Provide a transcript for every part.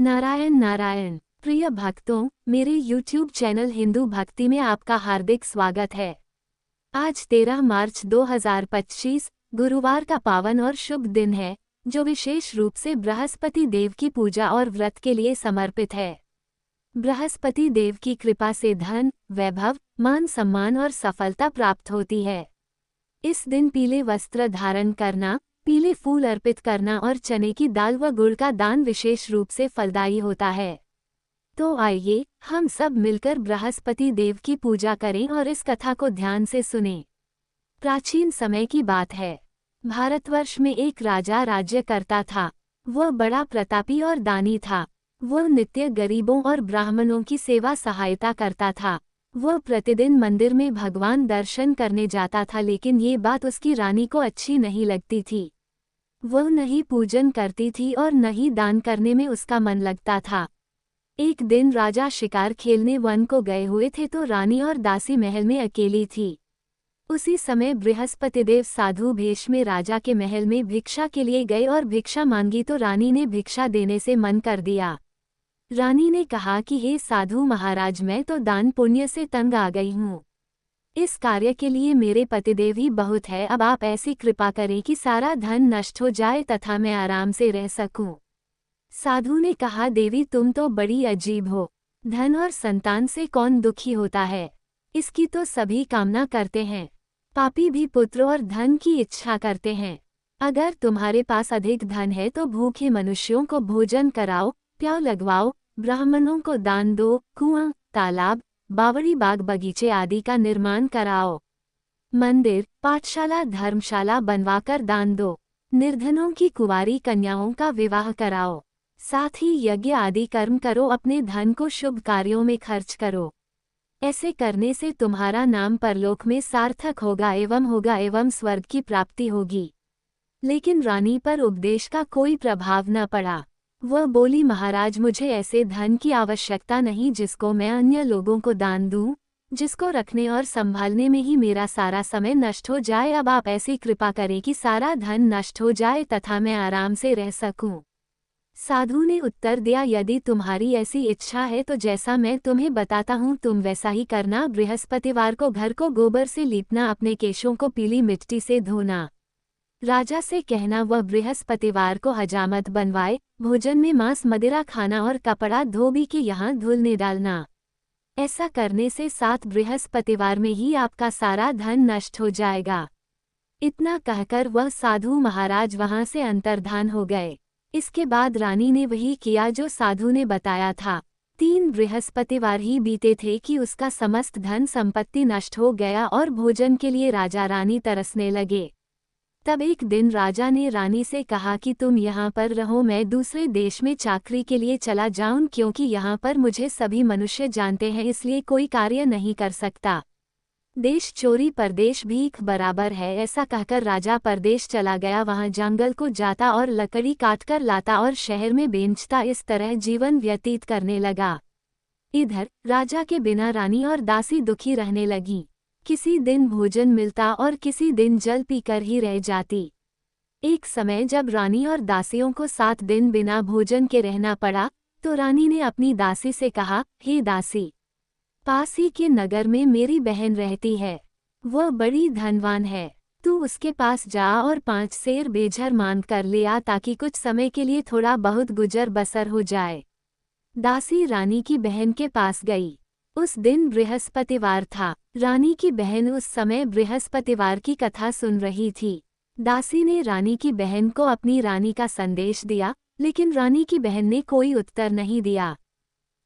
नारायण नारायण। प्रिय भक्तों, मेरे YouTube चैनल हिंदू भक्ति में आपका हार्दिक स्वागत है। आज 13 मार्च 2025 गुरुवार का पावन और शुभ दिन है, जो विशेष रूप से बृहस्पति देव की पूजा और व्रत के लिए समर्पित है। बृहस्पति देव की कृपा से धन, वैभव, मान सम्मान और सफलता प्राप्त होती है। इस दिन पीले वस्त्र धारण करना, पीले फूल अर्पित करना और चने की दाल व गुड़ का दान विशेष रूप से फलदायी होता है। तो आइए हम सब मिलकर बृहस्पति देव की पूजा करें और इस कथा को ध्यान से सुनें। प्राचीन समय की बात है। भारतवर्ष में एक राजा राज्य करता था। वह बड़ा प्रतापी और दानी था। वह नित्य गरीबों और ब्राह्मणों की सेवा सहायता करता था। वह प्रतिदिन मंदिर में भगवान दर्शन करने जाता था, लेकिन ये बात उसकी रानी को अच्छी नहीं लगती थी। वह न ही पूजन करती थी और न ही दान करने में उसका मन लगता था। एक दिन राजा शिकार खेलने वन को गए हुए थे तो रानी और दासी महल में अकेली थी। उसी समय बृहस्पतिदेव साधु भेष में राजा के महल में भिक्षा के लिए गए और भिक्षा मांगी तो रानी ने भिक्षा देने से मन कर दिया। रानी ने कहा कि हे साधु महाराज, मैं तो दान पुण्य से तंग आ गई हूँ। इस कार्य के लिए मेरे पतिदेव ही बहुत है। अब आप ऐसी कृपा करें कि सारा धन नष्ट हो जाए तथा मैं आराम से रह सकूं। साधु ने कहा, देवी तुम तो बड़ी अजीब हो। धन और संतान से कौन दुखी होता है? इसकी तो सभी कामना करते हैं। पापी भी पुत्र और धन की इच्छा करते हैं। अगर तुम्हारे पास अधिक धन है तो भूखे मनुष्यों को भोजन कराओ, प्याऊ लगवाओ, ब्राह्मणों को दान दो, कुआं, तालाब, बावड़ी, बाग बगीचे आदि का निर्माण कराओ। मंदिर, पाठशाला, धर्मशाला बनवाकर दान दो। निर्धनों की कुंवारी कन्याओं का विवाह कराओ। साथ ही यज्ञ आदि कर्म करो। अपने धन को शुभ कार्यों में खर्च करो। ऐसे करने से तुम्हारा नाम परलोक में सार्थक होगा एवं स्वर्ग की प्राप्ति होगी। लेकिन रानी पर उपदेश का कोई प्रभाव न पड़ा। वह बोली, महाराज मुझे ऐसे धन की आवश्यकता नहीं जिसको मैं अन्य लोगों को दान दूं, जिसको रखने और संभालने में ही मेरा सारा समय नष्ट हो जाए। अब आप ऐसी कृपा करें कि सारा धन नष्ट हो जाए तथा मैं आराम से रह सकूं। साधु ने उत्तर दिया, यदि तुम्हारी ऐसी इच्छा है तो जैसा मैं तुम्हें बताता हूँ तुम वैसा ही करना। बृहस्पतिवार को घर को गोबर से लीपना, अपने केशों को पीली मिट्टी से धोना। राजा से कहना वह बृहस्पतिवार को हजामत बनवाए। भोजन में मांस मदिरा खाना और कपड़ा धोबी के यहाँ धुलने डालना। ऐसा करने से 7 बृहस्पतिवार में ही आपका सारा धन नष्ट हो जाएगा। इतना कहकर वह साधु महाराज वहां से अंतर्धान हो गए। इसके बाद रानी ने वही किया जो साधु ने बताया था। 3 बृहस्पतिवार ही बीते थे कि उसका समस्त धन संपत्ति नष्ट हो गया और भोजन के लिए राजा रानी तरसने लगे। तब एक दिन राजा ने रानी से कहा कि तुम यहाँ पर रहो, मैं दूसरे देश में चाकरी के लिए चला जाऊं, क्योंकि यहाँ पर मुझे सभी मनुष्य जानते हैं, इसलिए कोई कार्य नहीं कर सकता। देश चोरी परदेश भीख बराबर है। ऐसा कहकर राजा परदेश चला गया। वहाँ जंगल को जाता और लकड़ी काटकर लाता और शहर में बेचता। इस तरह जीवन व्यतीत करने लगा। इधर राजा के बिना रानी और दासी दुखी रहने लगी। किसी दिन भोजन मिलता और किसी दिन जल पीकर ही रह जाती। एक समय जब रानी और दासियों को 7 दिन बिना भोजन के रहना पड़ा, तो रानी ने अपनी दासी से कहा, हे दासी, पास ही के नगर में मेरी बहन रहती है। वह बड़ी धनवान है। तू उसके पास जा और 5 सेर बेझर मांग कर ले आ, ताकि कुछ समय के लिए थोड़ा बहुत गुजर बसर हो जाए। दासी रानी की बहन के पास गई। उस दिन बृहस्पतिवार था। रानी की बहन उस समय बृहस्पतिवार की कथा सुन रही थी। दासी ने रानी की बहन को अपनी रानी का संदेश दिया, लेकिन रानी की बहन ने कोई उत्तर नहीं दिया।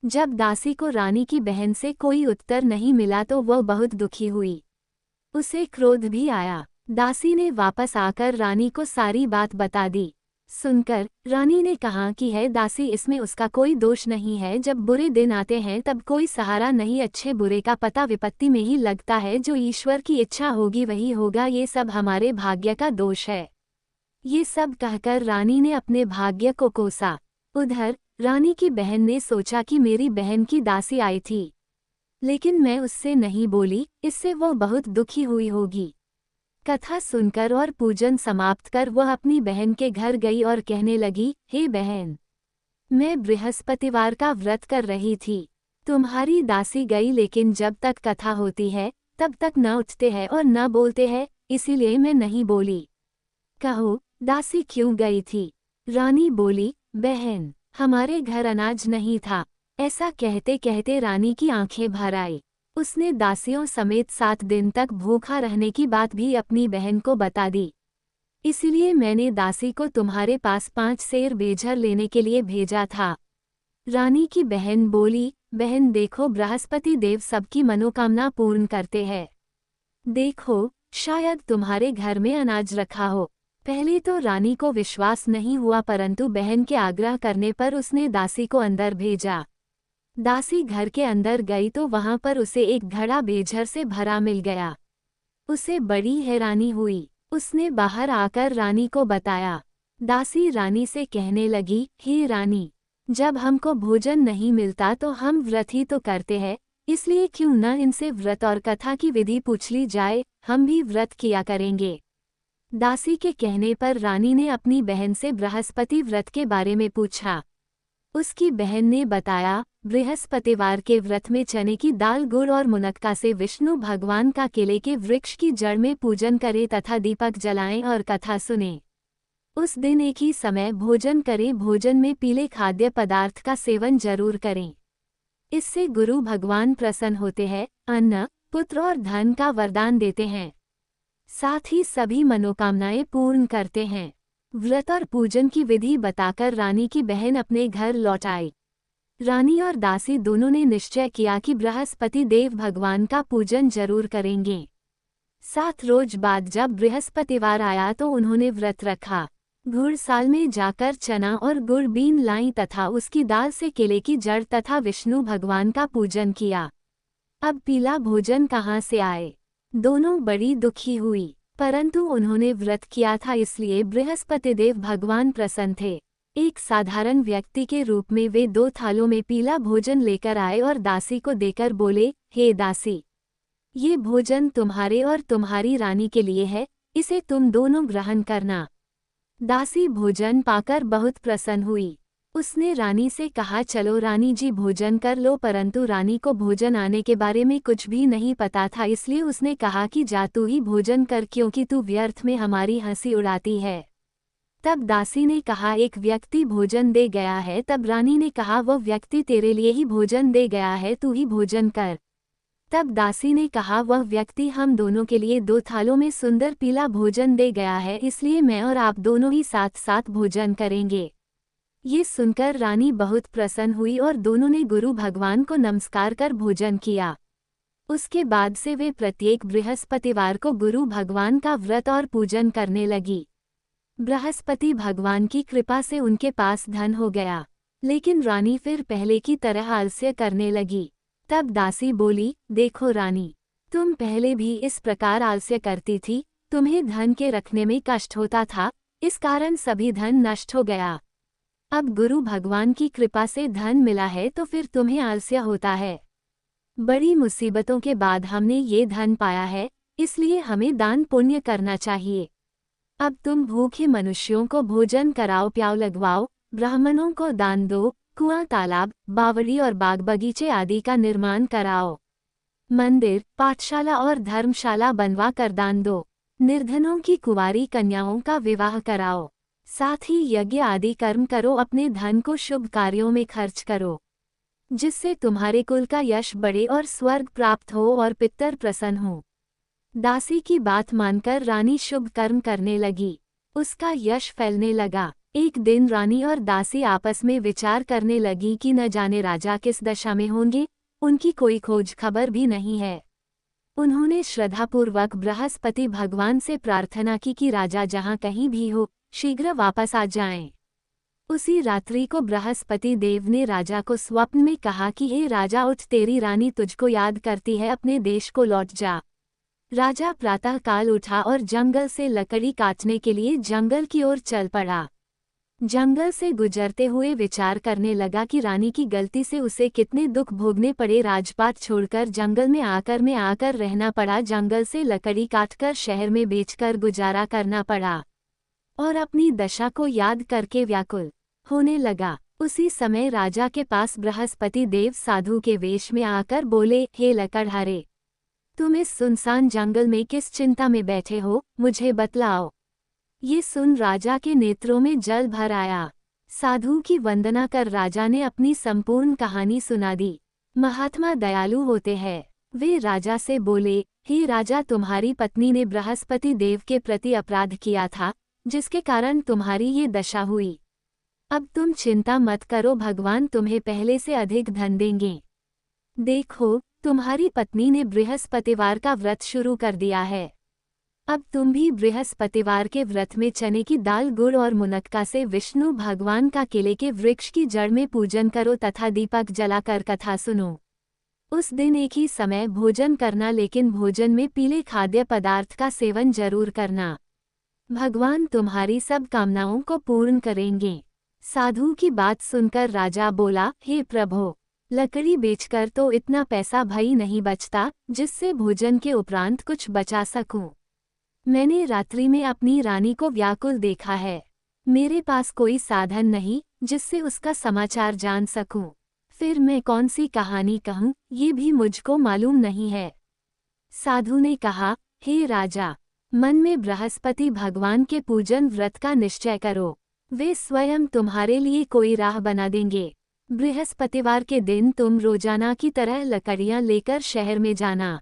जब दासी को रानी की बहन से कोई उत्तर नहीं मिला तो वह बहुत दुखी हुई। उसे क्रोध भी आया। दासी ने वापस आकर रानी को सारी बात बता दी। सुनकर रानी ने कहा कि है दासी, इसमें उसका कोई दोष नहीं है। जब बुरे दिन आते हैं तब कोई सहारा नहीं, अच्छे बुरे का पता विपत्ति में ही लगता है। जो ईश्वर की इच्छा होगी वही होगा। ये सब हमारे भाग्य का दोष है। ये सब कहकर रानी ने अपने भाग्य को कोसा। उधर रानी की बहन ने सोचा कि मेरी बहन की दासी आई थी, लेकिन मैं उससे नहीं बोली, इससे वो बहुत दुखी हुई होगी। कथा सुनकर और पूजन समाप्त कर वह अपनी बहन के घर गई और कहने लगी, हे बहन, मैं बृहस्पतिवार का व्रत कर रही थी। तुम्हारी दासी गई, लेकिन जब तक कथा होती है तब तक न उठते हैं और न बोलते हैं, इसीलिए मैं नहीं बोली। कहो, दासी क्यों गई थी? रानी बोली, बहन, हमारे घर अनाज नहीं था। ऐसा कहते कहते रानी की आंखें भर आई। उसने दासियों समेत 7 दिन तक भूखा रहने की बात भी अपनी बहन को बता दी। इसलिए मैंने दासी को तुम्हारे पास 5 सेर बेझर लेने के लिए भेजा था। रानी की बहन बोली, बहन देखो, बृहस्पति देव सबकी मनोकामना पूर्ण करते हैं। देखो, शायद तुम्हारे घर में अनाज रखा हो। पहले तो रानी को विश्वास नहीं हुआ, परंतु बहन के आग्रह करने पर उसने दासी को अंदर भेजा। दासी घर के अंदर गई तो वहां पर उसे एक घड़ा बेझर से भरा मिल गया। उसे बड़ी हैरानी हुई। उसने बाहर आकर रानी को बताया। दासी रानी से कहने लगी, हे रानी, जब हमको भोजन नहीं मिलता तो हम व्रत ही तो करते हैं, इसलिए क्यों न इनसे व्रत और कथा की विधि पूछ ली जाए, हम भी व्रत किया करेंगे। दासी के कहने पर रानी ने अपनी बहन से बृहस्पति व्रत के बारे में पूछा। उसकी बहन ने बताया, बृहस्पतिवार के व्रत में चने की दाल, गुड़ और मुनक्का से विष्णु भगवान का केले के वृक्ष की जड़ में पूजन करें तथा दीपक जलाएं और कथा सुनें। उस दिन एक ही समय भोजन करें। भोजन में पीले खाद्य पदार्थ का सेवन जरूर करें। इससे गुरु भगवान प्रसन्न होते हैं, अन्न, पुत्र और धन का वरदान देते हैं। साथ ही सभी मनोकामनाएं पूर्ण करते हैं। व्रत और पूजन की विधि बताकर रानी की बहन अपने घर लौट आई। रानी और दासी दोनों ने निश्चय किया कि बृहस्पति देव भगवान का पूजन जरूर करेंगे। 7 रोज बाद जब बृहस्पतिवार आया तो उन्होंने व्रत रखा। घुड़साल में जाकर चना और गुड़ बीन लाई तथा उसकी दाल से केले की जड़ तथा विष्णु भगवान का पूजन किया। अब पीला भोजन कहाँ से आए? दोनों बड़ी दुखी हुई, परंतु उन्होंने व्रत किया था, इसलिए बृहस्पति देव भगवान प्रसन्न थे। एक साधारण व्यक्ति के रूप में वे 2 थालों में पीला भोजन लेकर आए और दासी को देकर बोले, हे दासी, ये भोजन तुम्हारे और तुम्हारी रानी के लिए है, इसे तुम दोनों ग्रहण करना। दासी भोजन पाकर बहुत प्रसन्न हुई। उसने रानी से कहा, चलो रानी जी भोजन कर लो, परंतु रानी को भोजन आने के बारे में कुछ भी नहीं पता था, इसलिए उसने कहा कि जा तू ही भोजन कर, क्योंकि तू व्यर्थ में हमारी हंसी उड़ाती है। तब दासी ने कहा, एक व्यक्ति भोजन दे गया है। तब रानी ने कहा, वह व्यक्ति तेरे लिए ही भोजन दे गया है, तू ही भोजन कर। तब दासी ने कहा, वह व्यक्ति हम दोनों के लिए 2 थालों में सुंदर पीला भोजन दे गया है, इसलिए मैं और आप दोनों ही साथ साथ भोजन करेंगे। ये सुनकर रानी बहुत प्रसन्न हुई और दोनों ने गुरु भगवान को नमस्कार कर भोजन किया। उसके बाद से वे प्रत्येक बृहस्पतिवार को गुरु भगवान का व्रत और पूजन करने लगी। बृहस्पति भगवान की कृपा से उनके पास धन हो गया, लेकिन रानी फिर पहले की तरह आलस्य करने लगी। तब दासी बोली, देखो रानी, तुम पहले भी इस प्रकार आलस्य करती थी, तुम्हें धन के रखने में कष्ट होता था, इस कारण सभी धन नष्ट हो गया। अब गुरु भगवान की कृपा से धन मिला है तो फिर तुम्हें आलस्य होता है। बड़ी मुसीबतों के बाद हमने ये धन पाया है, इसलिए हमें दान पुण्य करना चाहिए। अब तुम भूखे मनुष्यों को भोजन कराओ, प्याव लगवाओ, ब्राह्मणों को दान दो, कुआं, तालाब, बावड़ी और बाग बगीचे आदि का निर्माण कराओ। मंदिर, पाठशाला और धर्मशाला बनवा कर दान दो। निर्धनों की कुंवारी कन्याओं का विवाह कराओ। साथ ही यज्ञ आदि कर्म करो, अपने धन को शुभ कार्यों में खर्च करो, जिससे तुम्हारे कुल का यश बढ़े और स्वर्ग प्राप्त हो और पितर प्रसन्न हो। दासी की बात मानकर रानी शुभ कर्म करने लगी। उसका यश फैलने लगा। एक दिन रानी और दासी आपस में विचार करने लगी कि न जाने राजा किस दशा में होंगे, उनकी कोई खोज खबर भी नहीं है। उन्होंने श्रद्धापूर्वक बृहस्पति भगवान से प्रार्थना की कि राजा जहाँ कहीं भी हो, शीघ्र वापस आ जाएं। उसी रात्रि को बृहस्पति देव ने राजा को स्वप्न में कहा कि हे राजा, उठ, तेरी रानी तुझको याद करती है, अपने देश को लौट जा। राजा प्रातःकाल उठा और जंगल से लकड़ी काटने के लिए जंगल की ओर चल पड़ा। जंगल से गुजरते हुए विचार करने लगा कि रानी की गलती से उसे कितने दुख भोगने पड़े। राजपाट छोड़कर जंगल में आकर रहना पड़ा। जंगल से लकड़ी काटकर शहर में बेचकर गुजारा करना पड़ा और अपनी दशा को याद करके व्याकुल होने लगा। उसी समय राजा के पास बृहस्पति देव साधु के वेश में आकर बोले, हे लकड़हारे, तुम इस सुनसान जंगल में किस चिंता में बैठे हो, मुझे बतलाओ। ये सुन राजा के नेत्रों में जल भर आया। साधु की वंदना कर राजा ने अपनी संपूर्ण कहानी सुना दी। महात्मा दयालु होते हैं। वे राजा से बोले, हे राजा, तुम्हारी पत्नी ने बृहस्पति देव के प्रति अपराध किया था, जिसके कारण तुम्हारी ये दशा हुई। अब तुम चिंता मत करो, भगवान तुम्हें पहले से अधिक धन देंगे। देखो, तुम्हारी पत्नी ने बृहस्पतिवार का व्रत शुरू कर दिया है। अब तुम भी बृहस्पतिवार के व्रत में चने की दाल, गुड़ और मुनक्का से विष्णु भगवान का केले के वृक्ष की जड़ में पूजन करो तथा दीपक जलाकर कथा सुनो। उस दिन एक ही समय भोजन करना, लेकिन भोजन में पीले खाद्य पदार्थ का सेवन जरूर करना। भगवान तुम्हारी सब कामनाओं को पूर्ण करेंगे। साधु की बात सुनकर राजा बोला, हे प्रभु, लकड़ी बेचकर तो इतना पैसा भई नहीं बचता जिससे भोजन के उपरांत कुछ बचा सकूं। मैंने रात्रि में अपनी रानी को व्याकुल देखा है। मेरे पास कोई साधन नहीं जिससे उसका समाचार जान सकूं। फिर मैं कौन सी कहानी कहूं, ये भी मुझको मालूम नहीं है। साधु ने कहा, हे राजा, मन में बृहस्पति भगवान के पूजन व्रत का निश्चय करो। वे स्वयं तुम्हारे लिए कोई राह बना देंगे। बृहस्पतिवार के दिन तुम रोजाना की तरह लकड़ियां लेकर शहर में जाना।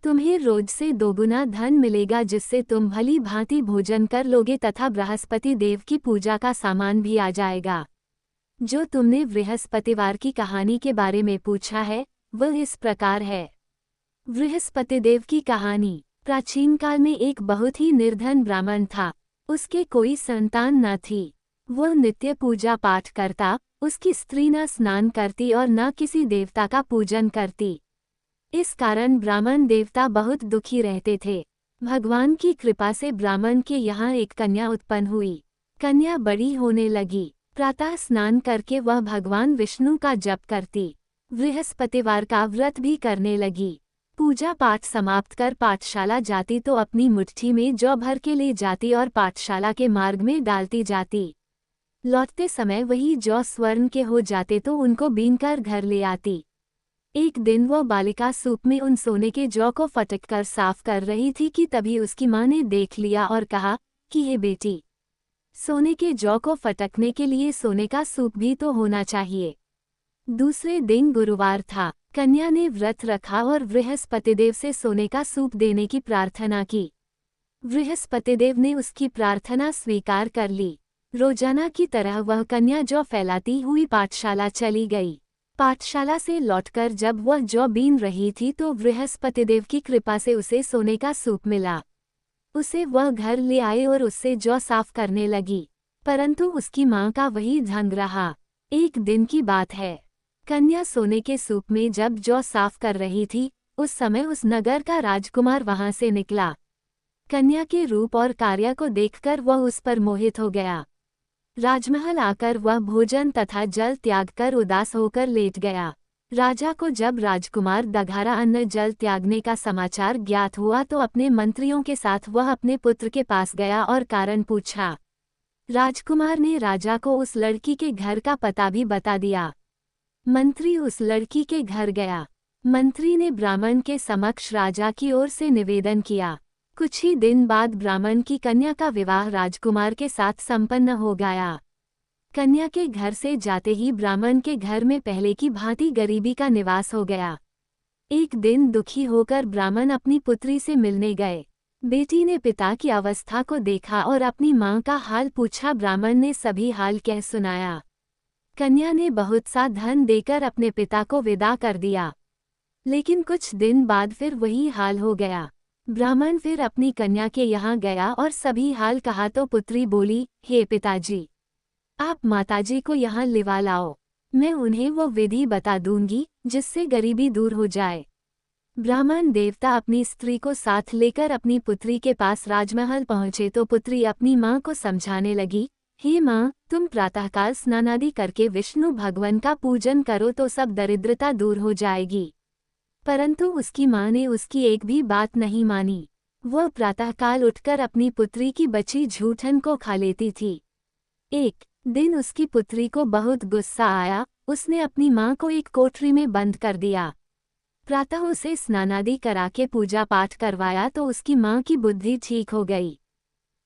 तुम्हें रोज से दोगुना धन मिलेगा, जिससे तुम भली भांति भोजन कर लोगे तथा बृहस्पति देव की पूजा का सामान भी आ जाएगा। जो तुमने बृहस्पतिवार की कहानी के बारे में पूछा है, वह इस प्रकार है। बृहस्पति देव की कहानी। प्राचीन काल में एक बहुत ही निर्धन ब्राह्मण था। उसके कोई संतान न थी। वह नित्य पूजा पाठ करता। उसकी स्त्री न स्नान करती और न किसी देवता का पूजन करती। इस कारण ब्राह्मण देवता बहुत दुखी रहते थे। भगवान की कृपा से ब्राह्मण के यहाँ एक कन्या उत्पन्न हुई। कन्या बड़ी होने लगी। प्रातः स्नान करके वह भगवान विष्णु का जप करती। बृहस्पतिवार का व्रत भी करने लगी। पूजा पाठ समाप्त कर पाठशाला जाती तो अपनी मुट्ठी में जौ भर के ले जाती और पाठशाला के मार्ग में डालती जाती। लौटते समय वही जौ स्वर्ण के हो जाते तो उनको बीनकर घर ले आती। एक दिन वह बालिका सूप में उन सोने के जौ को फटककर साफ कर रही थी कि तभी उसकी माँ ने देख लिया और कहा कि हे बेटी, सोने के जौ को फटकने के लिए सोने का सूप भी तो होना चाहिए। दूसरे दिन गुरुवार था। कन्या ने व्रत रखा और बृहस्पतिदेव से सोने का सूप देने की प्रार्थना की। बृहस्पतिदेव ने उसकी प्रार्थना स्वीकार कर ली। रोजाना की तरह वह कन्या जौ फैलाती हुई पाठशाला चली गई। पाठशाला से लौटकर जब वह जौ बीन रही थी तो बृहस्पतिदेव की कृपा से उसे सोने का सूप मिला। उसे वह घर ले आए और उससे जौ साफ करने लगी, परंतु उसकी माँ का वही ढंग रहा। एक दिन की बात है। कन्या सोने के सूप में जब जौ साफ कर रही थी, उस समय उस नगर का राजकुमार वहां से निकला। कन्या के रूप और कार्य को देखकर वह उस पर मोहित हो गया। राजमहल आकर वह भोजन तथा जल त्याग कर उदास होकर लेट गया। राजा को जब राजकुमार दघारा अन्न जल त्यागने का समाचार ज्ञात हुआ तो अपने मंत्रियों के साथ वह अपने पुत्र के पास गया और कारण पूछा। राजकुमार ने राजा को उस लड़की के घर का पता भी बता दिया। मंत्री उस लड़की के घर गया। मंत्री ने ब्राह्मण के समक्ष राजा की ओर से निवेदन किया। कुछ ही दिन बाद ब्राह्मण की कन्या का विवाह राजकुमार के साथ संपन्न हो गया। कन्या के घर से जाते ही ब्राह्मण के घर में पहले की भांति गरीबी का निवास हो गया। एक दिन दुखी होकर ब्राह्मण अपनी पुत्री से मिलने गए। बेटी ने पिता की अवस्था को देखा और अपनी माँ का हाल पूछा। ब्राह्मण ने सभी हाल कह सुनाया। कन्या ने बहुत सा धन देकर अपने पिता को विदा कर दिया, लेकिन कुछ दिन बाद फिर वही हाल हो गया। ब्राह्मण फिर अपनी कन्या के यहाँ गया और सभी हाल कहा तो पुत्री बोली, हे पिताजी, आप माताजी को यहाँ लिवा लाओ, मैं उन्हें वो विधि बता दूंगी जिससे गरीबी दूर हो जाए। ब्राह्मण देवता अपनी स्त्री को साथ लेकर अपनी पुत्री के पास राजमहल पहुँचे तो पुत्री अपनी माँ को समझाने लगी, हे माँ, तुम प्रातःकाल स्नानादि करके विष्णु भगवान का पूजन करो तो सब दरिद्रता दूर हो जाएगी। परंतु उसकी माँ ने उसकी एक भी बात नहीं मानी। वह प्रातःकाल उठकर अपनी पुत्री की बची झूठन को खा लेती थी। एक दिन उसकी पुत्री को बहुत गुस्सा आया। उसने अपनी माँ को एक कोठरी में बंद कर दिया। प्रातः उसे स्नानादि करा के पूजा पाठ करवाया तो उसकी माँ की बुद्धि ठीक हो गई।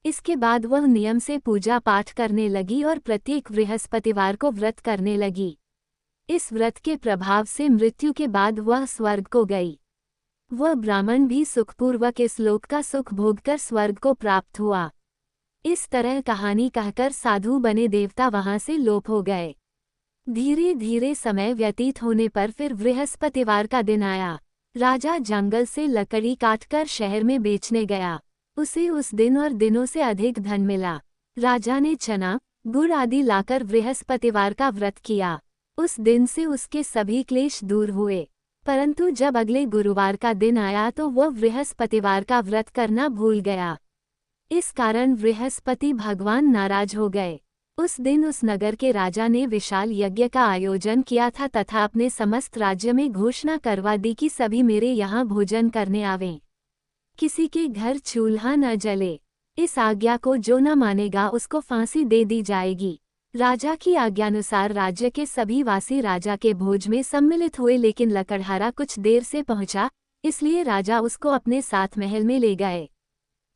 इसके बाद वह नियम से पूजा पाठ करने लगी और प्रत्येक बृहस्पतिवार को व्रत करने लगी। इस व्रत के प्रभाव से मृत्यु के बाद वह स्वर्ग को गई। वह ब्राह्मण भी सुखपूर्वक इस लोक का सुख भोगकर स्वर्ग को प्राप्त हुआ। इस तरह कहानी कहकर साधु बने देवता वहां से लोप हो गए। धीरे धीरे समय व्यतीत होने पर फिर बृहस्पतिवार का दिन आया। राजा जंगल से लकड़ी काटकर शहर में बेचने गया। उसे उस दिन और दिनों से अधिक धन मिला। राजा ने चना गुड़ आदि लाकर बृहस्पतिवार का व्रत किया। उस दिन से उसके सभी क्लेश दूर हुए। परंतु जब अगले गुरुवार का दिन आया तो वह बृहस्पतिवार का व्रत करना भूल गया। इस कारण बृहस्पति भगवान नाराज हो गए। उस दिन उस नगर के राजा ने विशाल यज्ञ का आयोजन किया था तथा अपने समस्त राज्य में घोषणा करवा दी कि सभी मेरे यहाँ भोजन करने आवें। किसी के घर चूल्हा न जले। इस आज्ञा को जो न मानेगा उसको फांसी दे दी जाएगी। राजा की आज्ञानुसार राज्य के सभी वासी राजा के भोज में सम्मिलित हुए, लेकिन लकड़हारा कुछ देर से पहुंचा, इसलिए राजा उसको अपने साथ महल में ले गए।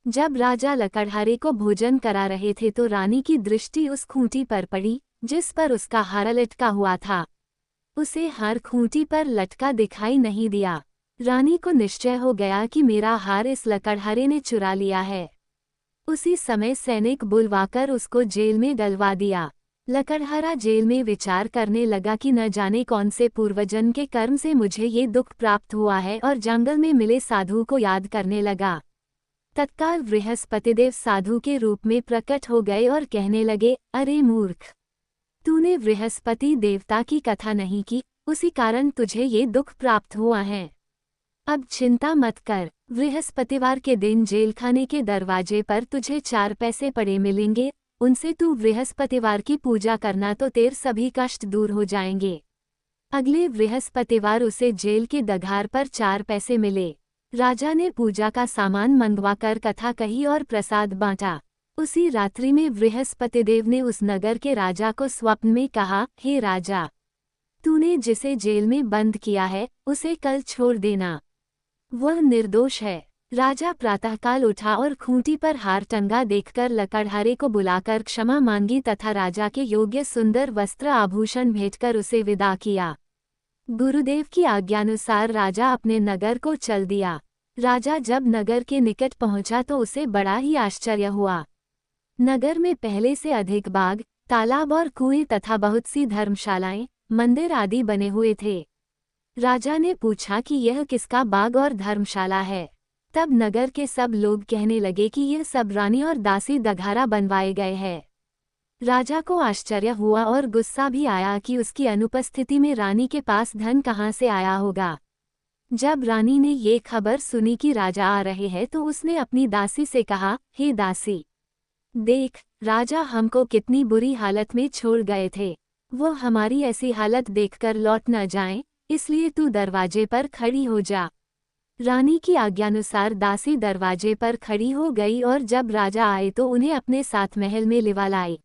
जब राजा लकड़हारे को भोजन करा रहे थे तो रानी की दृष्टि उस खूंटी पर पड़ी जिस पर उसका हार लटका हुआ था। उसे हार खूंटी पर लटका दिखाई नहीं दिया। रानी को निश्चय हो गया कि मेरा हार इस लकड़हारे ने चुरा लिया है। उसी समय सैनिक बुलवाकर उसको जेल में डलवा दिया। लकड़हारा जेल में विचार करने लगा कि न जाने कौन से पूर्वजन्म के कर्म से मुझे ये दुख प्राप्त हुआ है, और जंगल में मिले साधु को याद करने लगा। तत्काल बृहस्पतिदेव साधु के रूप में प्रकट हो गए और कहने लगे, अरे मूर्ख, तूने बृहस्पति देवता की कथा नहीं की, उसी कारण तुझे ये दुख प्राप्त हुआ है। अब चिंता मत कर, बृहस्पतिवार के दिन जेलखाने के दरवाजे पर तुझे 4 पैसे पड़े मिलेंगे, उनसे तू बृहस्पतिवार की पूजा करना तो तेरे सभी कष्ट दूर हो जाएंगे। अगले बृहस्पतिवार उसे जेल के दगार पर 4 पैसे मिले। राजा ने पूजा का सामान मंगवाकर कथा कही और प्रसाद बांटा। उसी रात्रि में बृहस्पतिदेव ने उस नगर के राजा को स्वप्न में कहा, हे राजा, तूने जिसे जेल में बंद किया है उसे कल छोड़ देना, वह निर्दोष है। राजा प्रातःकाल उठा और खूंटी पर हार टंगा देखकर लकड़हारे को बुलाकर क्षमा मांगी तथा राजा के योग्य सुंदर वस्त्र आभूषण भेंटकर उसे विदा किया। गुरुदेव की आज्ञानुसार राजा अपने नगर को चल दिया। राजा जब नगर के निकट पहुंचा तो उसे बड़ा ही आश्चर्य हुआ। नगर में पहले से अधिक बाग, तालाब और कुएं तथा बहुत सी धर्मशालाएं, मंदिर आदि बने हुए थे। राजा ने पूछा कि यह किसका बाग और धर्मशाला है। तब नगर के सब लोग कहने लगे कि यह सब रानी और दासी दघारा बनवाए गए हैं। राजा को आश्चर्य हुआ और गुस्सा भी आया कि उसकी अनुपस्थिति में रानी के पास धन कहाँ से आया होगा। जब रानी ने ये खबर सुनी कि राजा आ रहे हैं तो उसने अपनी दासी से कहा, हे दासी, देख, राजा हमको कितनी बुरी हालत में छोड़ गए थे, वो हमारी ऐसी हालत देखकर लौट न जाएं, इसलिए तू दरवाजे पर खड़ी हो जा। रानी की आज्ञानुसार दासी दरवाजे पर खड़ी हो गई और जब राजा आए तो उन्हें अपने साथ महल में लिवा लाई।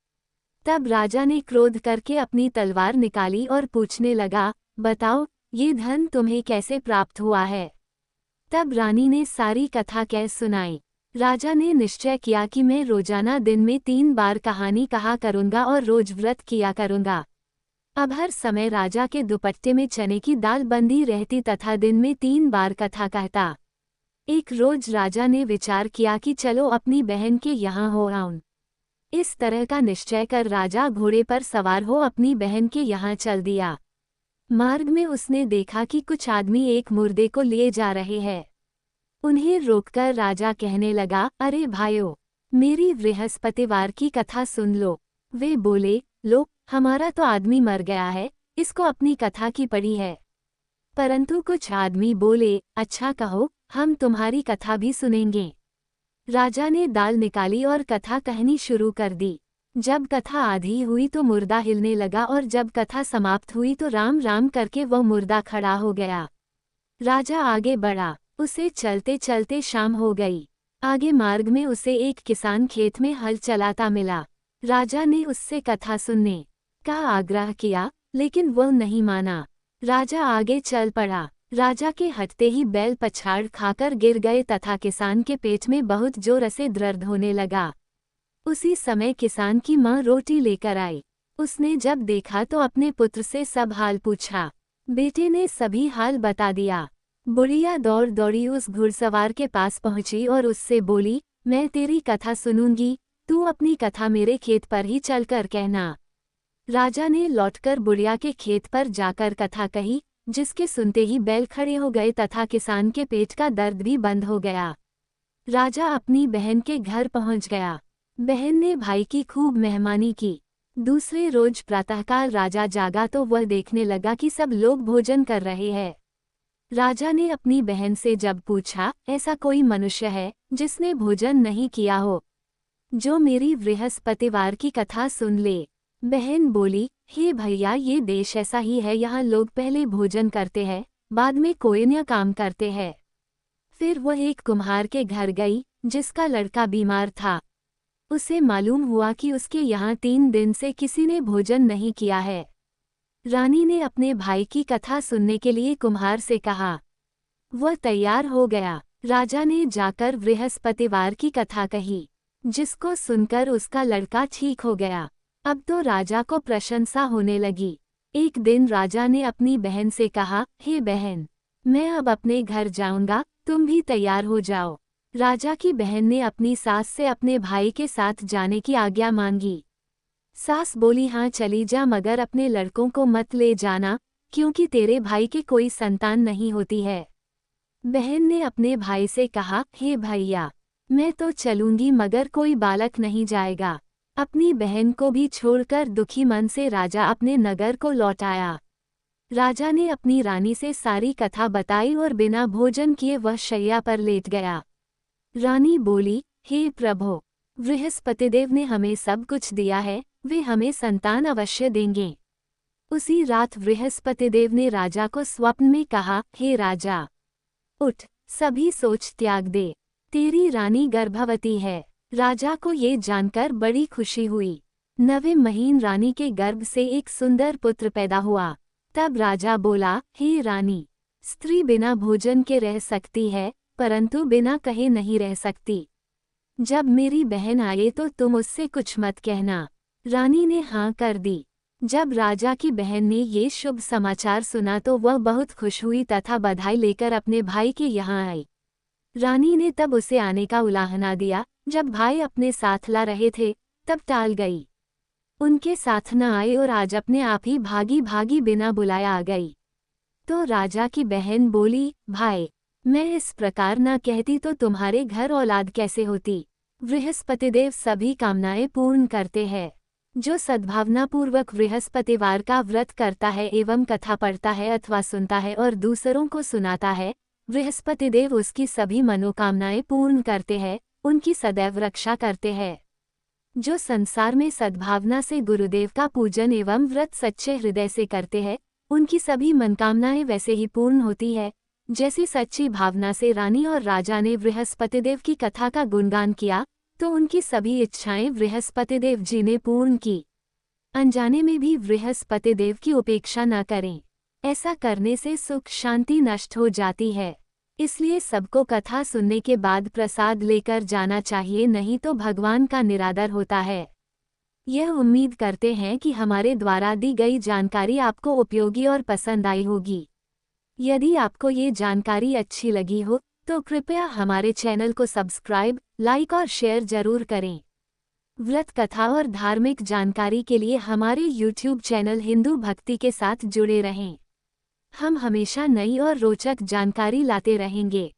तब राजा ने क्रोध करके अपनी तलवार निकाली और पूछने लगा, बताओ, ये धन तुम्हें कैसे प्राप्त हुआ है। तब रानी ने सारी कथा कह सुनाई। राजा ने निश्चय किया कि मैं रोजाना दिन में 3 बार कहानी कहा करूंगा और रोज व्रत किया करूंगा। अब हर समय राजा के दुपट्टे में चने की दाल बंधी रहती तथा दिन में 3 बार कथा कहता। एक रोज राजा ने विचार किया कि चलो अपनी बहन के यहाँ हो आऊं। इस तरह का निश्चय कर राजा घोड़े पर सवार हो अपनी बहन के यहाँ चल दिया। मार्ग में उसने देखा कि कुछ आदमी एक मुर्दे को लिए जा रहे हैं। उन्हें रोककर राजा कहने लगा, अरे भाइयों, मेरी बृहस्पतिवार की कथा सुन लो। वे बोले, लो, हमारा तो आदमी मर गया है, इसको अपनी कथा की पड़ी है। परंतु कुछ आदमी बोले, अच्छा कहो, हम तुम्हारी कथा भी सुनेंगे। राजा ने दाल निकाली और कथा कहनी शुरू कर दी। जब कथा आधी हुई तो मुर्दा हिलने लगा और जब कथा समाप्त हुई तो राम राम करके वह मुर्दा खड़ा हो गया। राजा आगे बढ़ा। उसे चलते चलते शाम हो गई। आगे मार्ग में उसे एक किसान खेत में हल चलाता मिला। राजा ने उससे कथा सुनने का आग्रह किया, लेकिन वह नहीं माना। राजा आगे चल पड़ा। राजा के हटते ही बैल पछाड़ खाकर गिर गए तथा किसान के पेट में बहुत जोर से दर्द होने लगा। उसी समय किसान की माँ रोटी लेकर आई। उसने जब देखा तो अपने पुत्र से सब हाल पूछा। बेटे ने सभी हाल बता दिया। बुढ़िया दौड़ दौड़ी उस घुड़सवार के पास पहुंची और उससे बोली, मैं तेरी कथा सुनूंगी, तू अपनी कथा मेरे खेत पर ही चलकर कहना। राजा ने लौटकर बुढ़िया के खेत पर जाकर कथा कही, जिसके सुनते ही बैल खड़े हो गए तथा किसान के पेट का दर्द भी बंद हो गया। राजा अपनी बहन के घर पहुंच गया। बहन ने भाई की खूब मेहमानी की। दूसरे रोज प्रातःकाल राजा जागा तो वह देखने लगा कि सब लोग भोजन कर रहे हैं। राजा ने अपनी बहन से जब पूछा, ऐसा कोई मनुष्य है जिसने भोजन नहीं किया हो, जो मेरी बृहस्पतिवार की कथा सुन ले? बहन बोली, हे भैया, ये देश ऐसा ही है, यहाँ लोग पहले भोजन करते हैं, बाद में कोई अन्य काम करते हैं। फिर वह एक कुम्हार के घर गई, जिसका लड़का बीमार था। उसे मालूम हुआ कि उसके यहाँ 3 दिन से किसी ने भोजन नहीं किया है। रानी ने अपने भाई की कथा सुनने के लिए कुम्हार से कहा। वह तैयार हो गया। राजा ने जाकर बृहस्पतिवार की कथा कही, जिसको सुनकर उसका लड़का ठीक हो गया। अब तो राजा को प्रशंसा होने लगी। एक दिन राजा ने अपनी बहन से कहा, हे बहन, मैं अब अपने घर जाऊंगा, तुम भी तैयार हो जाओ। राजा की बहन ने अपनी सास से अपने भाई के साथ जाने की आज्ञा मांगी। सास बोली, हाँ चली जा, मगर अपने लड़कों को मत ले जाना, क्योंकि तेरे भाई के कोई संतान नहीं होती है। बहन ने अपने भाई से कहा, हे भैया, मैं तो चलूंगी मगर कोई बालक नहीं जाएगा। अपनी बहन को भी छोड़कर दुखी मन से राजा अपने नगर को लौट आया। राजा ने अपनी रानी से सारी कथा बताई और बिना भोजन किए वह शैया पर लेट गया। रानी बोली, हे प्रभु, बृहस्पतिदेव ने हमें सब कुछ दिया है, वे हमें संतान अवश्य देंगे। उसी रात बृहस्पतिदेव ने राजा को स्वप्न में कहा, हे राजा, उठ, सभी सोच त्याग दे, तेरी रानी गर्भवती है। राजा को ये जानकर बड़ी खुशी हुई। 9वें महीने रानी के गर्भ से एक सुंदर पुत्र पैदा हुआ। तब राजा बोला, हे रानी, स्त्री बिना भोजन के रह सकती है, परंतु बिना कहे नहीं रह सकती। जब मेरी बहन आए तो तुम उससे कुछ मत कहना। रानी ने हाँ कर दी। जब राजा की बहन ने ये शुभ समाचार सुना तो वह बहुत खुश हुई तथा बधाई लेकर अपने भाई के यहाँ आई। रानी ने तब उसे आने का उलाहना दिया। जब भाई अपने साथ ला रहे थे तब टाल गई। उनके साथ न आए और आज अपने आप ही भागी भागी बिना बुलाया आ गई। तो राजा की बहन बोली, भाई, मैं इस प्रकार न कहती तो तुम्हारे घर औलाद कैसे होती। बृहस्पतिदेव सभी कामनाएं पूर्ण करते हैं। जो सद्भावनापूर्वक बृहस्पतिवार का व्रत करता है एवं कथा पढ़ता है अथवा सुनता है और दूसरों को सुनाता है, बृहस्पतिदेव उसकी सभी मनोकामनाएं पूर्ण करते हैं, उनकी सदैव रक्षा करते हैं। जो संसार में सद्भावना से गुरुदेव का पूजन एवं व्रत सच्चे हृदय से करते हैं, उनकी सभी मनकामनाएं वैसे ही पूर्ण होती है, जैसी सच्ची भावना से रानी और राजा ने बृहस्पतिदेव की कथा का गुणगान किया तो उनकी सभी इच्छाएं बृहस्पतिदेव जी ने पूर्ण की। अनजाने में भी बृहस्पतिदेव की उपेक्षा न करें, ऐसा करने से सुख शांति नष्ट हो जाती है। इसलिए सबको कथा सुनने के बाद प्रसाद लेकर जाना चाहिए, नहीं तो भगवान का निरादर होता है। यह उम्मीद करते हैं कि हमारे द्वारा दी गई जानकारी आपको उपयोगी और पसंद आई होगी। यदि आपको ये जानकारी अच्छी लगी हो तो कृपया हमारे चैनल को सब्सक्राइब, लाइक और शेयर जरूर करें। व्रत कथा और धार्मिक जानकारी के लिए हमारे YouTube चैनल हिंदू भक्ति के साथ जुड़े रहें। हम हमेशा नई और रोचक जानकारी लाते रहेंगे।